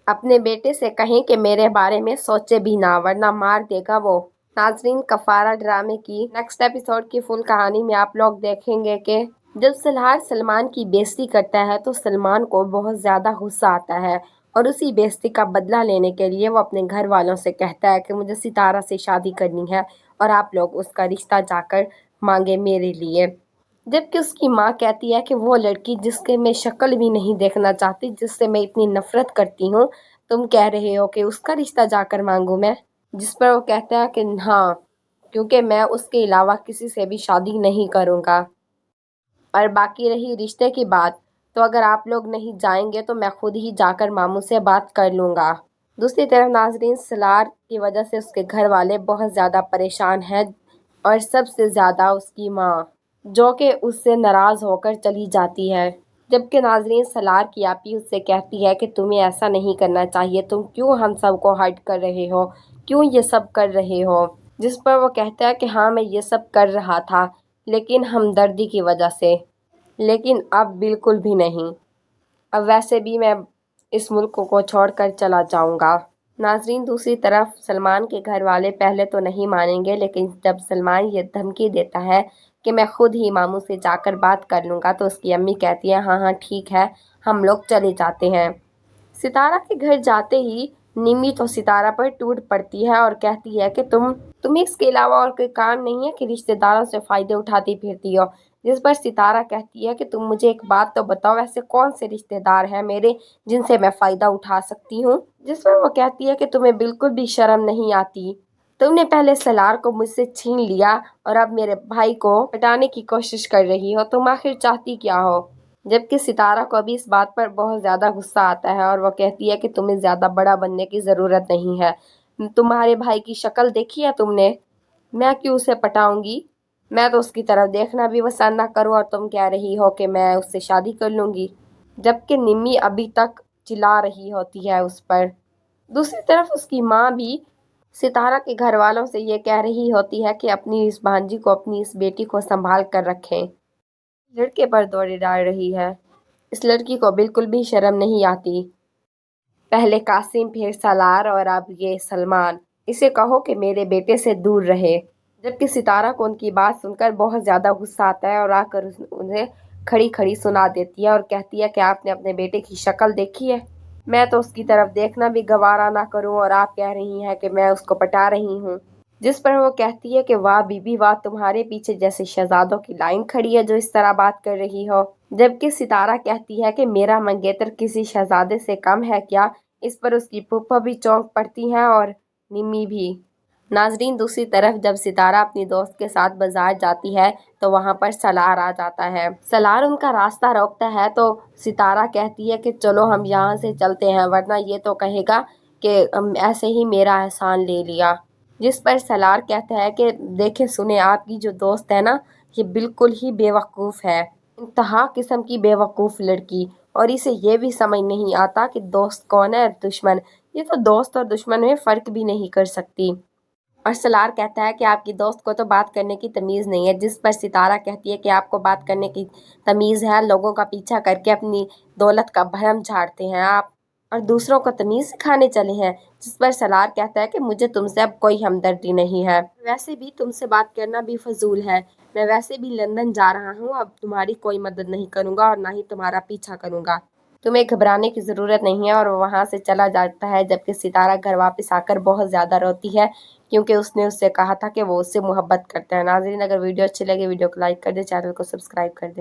اپنے بیٹے سے کہیں کہ میرے بارے میں سوچے بھی نہ ورنہ مار دے گا وہ۔ ناظرین، کفارہ ڈرامے کی نیکسٹ ایپیسوڈ کی فل کہانی میں آپ لوگ دیکھیں گے کہ جب سلار سلمان کی بےعزتی کرتا ہے تو سلمان کو بہت زیادہ غصہ آتا ہے اور اسی بےعزتی کا بدلہ لینے کے لیے وہ اپنے گھر والوں سے کہتا ہے کہ مجھے ستارہ سے شادی کرنی ہے اور آپ لوگ اس کا رشتہ جا کر مانگے میرے لیے۔ جبکہ اس کی ماں کہتی ہے کہ وہ لڑکی جس کے میں شکل بھی نہیں دیکھنا چاہتی، جس سے میں اتنی نفرت کرتی ہوں، تم کہہ رہے ہو کہ اس کا رشتہ جا کر مانگوں میں؟ جس پر وہ کہتا ہے کہ ہاں، کیونکہ میں اس کے علاوہ کسی سے بھی شادی نہیں کروں گا۔ اور باقی رہی رشتے کی بات، تو اگر آپ لوگ نہیں جائیں گے تو میں خود ہی جا کر ماموں سے بات کر لوں گا۔ دوسری طرف ناظرین، سلار کی وجہ سے اس کے گھر والے بہت زیادہ پریشان ہیں اور سب سے زیادہ اس کی ماں، جو کہ اس سے ناراض ہو کر چلی جاتی ہے۔ جبکہ ناظرین، سلار کی آپی اس سے کہتی ہے کہ تمہیں ایسا نہیں کرنا چاہیے، تم کیوں ہم سب کو ہرٹ کر رہے ہو، کیوں یہ سب کر رہے ہو؟ جس پر وہ کہتا ہے کہ ہاں میں یہ سب کر رہا تھا لیکن ہمدردی کی وجہ سے، لیکن اب بالکل بھی نہیں، اب ویسے بھی میں اس ملک کو چھوڑ کر چلا جاؤں گا۔ ناظرین، دوسری طرف سلمان کے گھر والے پہلے تو نہیں مانیں گے، لیکن جب سلمان یہ دھمکی دیتا ہے کہ میں خود ہی ماموں سے جا کر بات کر لوں گا تو اس کی امی کہتی ہے ہاں ہاں ٹھیک ہے، ہم لوگ چلے جاتے ہیں۔ ستارہ کے گھر جاتے ہی نمی تو ستارہ پر ٹوٹ پڑتی ہے اور کہتی ہے کہ تمہیں اس کے علاوہ اور کوئی کام نہیں ہے کہ رشتہ داروں سے فائدے اٹھاتی پھرتی ہو؟ جس پر ستارہ کہتی ہے کہ تم مجھے ایک بات تو بتاؤ، ایسے کون سے رشتہ دار ہیں میرے جن سے میں فائدہ اٹھا سکتی ہوں؟ جس پر وہ کہتی ہے کہ تمہیں بالکل بھی شرم نہیں آتی، تم نے پہلے سلار کو مجھ سے چھین لیا اور اب میرے بھائی کو ہٹانے کی کوشش کر رہی ہو، تم آخر چاہتی کیا ہو؟ جبکہ ستارہ کو بھی اس بات پر بہت زیادہ غصہ آتا ہے اور وہ کہتی ہے کہ تمہیں زیادہ بڑا بننے کی ضرورت نہیں ہے، تمہارے بھائی کی شکل دیکھی ہے تم نے؟ میں کیوں اسے پٹاؤں گی؟ میں تو اس کی طرف دیکھنا بھی پسند نہ کروں اور تم کہہ رہی ہو کہ میں اس سے شادی کر لوں گی۔ جبکہ نمی ابھی تک چلا رہی ہوتی ہے اس پر۔ دوسری طرف اس کی ماں بھی ستارہ کے گھر والوں سے یہ کہہ رہی ہوتی ہے کہ اپنی اس بھانجی کو، اپنی اس بیٹی کو سنبھال کر رکھیں، لڑکے پر دوڑے ڈال رہی ہے، اس لڑکی کو بالکل بھی شرم نہیں آتی، پہلے قاسم پھر سلار اور اب یہ سلمان، اسے کہو کہ میرے بیٹے سے دور رہے۔ جبکہ ستارہ کو ان کی بات سن کر بہت زیادہ غصہ آتا ہے اور آ کر انہیں کھڑی کھڑی سنا دیتی ہے اور کہتی ہے کہ آپ نے اپنے بیٹے کی شکل دیکھی ہے؟ میں تو اس کی طرف دیکھنا بھی گوارا نہ کروں اور آپ کہہ رہی ہیں کہ میں اس کو پٹا رہی ہوں۔ جس پر وہ کہتی ہے کہ واہ بی بی واہ، تمہارے پیچھے جیسے شہزادوں کی لائن کھڑی ہے جو اس طرح بات کر رہی ہو۔ جبکہ ستارہ کہتی ہے کہ میرا منگیتر کسی شہزادے سے کم ہے کیا؟ اس پر اس کی پھپھا بھی چونک پڑتی ہیں اور نمی بھی۔ ناظرین، دوسری طرف جب ستارہ اپنی دوست کے ساتھ بازار جاتی ہے تو وہاں پر سلار آ جاتا ہے۔ سلار ان کا راستہ روکتا ہے تو ستارہ کہتی ہے کہ چلو ہم یہاں سے چلتے ہیں ورنہ یہ تو کہے گا کہ ایسے ہی میرا احسان لے لیا۔ جس پر سلار کہتا ہے کہ دیکھیں سنیں، آپ کی جو دوست ہے نا، یہ بالکل ہی بے وقوف ہے، انتہا قسم کی بے وقوف لڑکی، اور اسے یہ بھی سمجھ نہیں آتا کہ دوست کون ہے اور دشمن، یہ تو دوست اور دشمن میں فرق بھی نہیں کر سکتی۔ اور سلار کہتا ہے کہ آپ کی دوست کو تو بات کرنے کی تمیز نہیں ہے۔ جس پر ستارہ کہتی ہے کہ آپ کو بات کرنے کی تمیز ہے، لوگوں کا پیچھا کر کے اپنی دولت کا بھرم جھاڑتے ہیں آپ، اور دوسروں کو تمیز سکھانے چلے ہیں۔ جس پر سلار کہتا ہے کہ مجھے تم سے اب کوئی ہمدردی نہیں ہے، ویسے بھی تم سے بات کرنا بھی فضول ہے، میں ویسے بھی لندن جا رہا ہوں، اب تمہاری کوئی مدد نہیں کروں گا اور نہ ہی تمہارا پیچھا کروں گا، تمہیں گھبرانے کی ضرورت نہیں ہے، اور وہ وہاں سے چلا جاتا ہے۔ جبکہ ستارہ گھر واپس آ کر بہت زیادہ روتی ہے کیونکہ اس نے اس سے کہا تھا کہ وہ اس سے محبت کرتا ہے۔ ناظرین، اگر ویڈیو اچھی لگے ویڈیو کو لائک کر دیں، چینل کو سبسکرائب کر دیں۔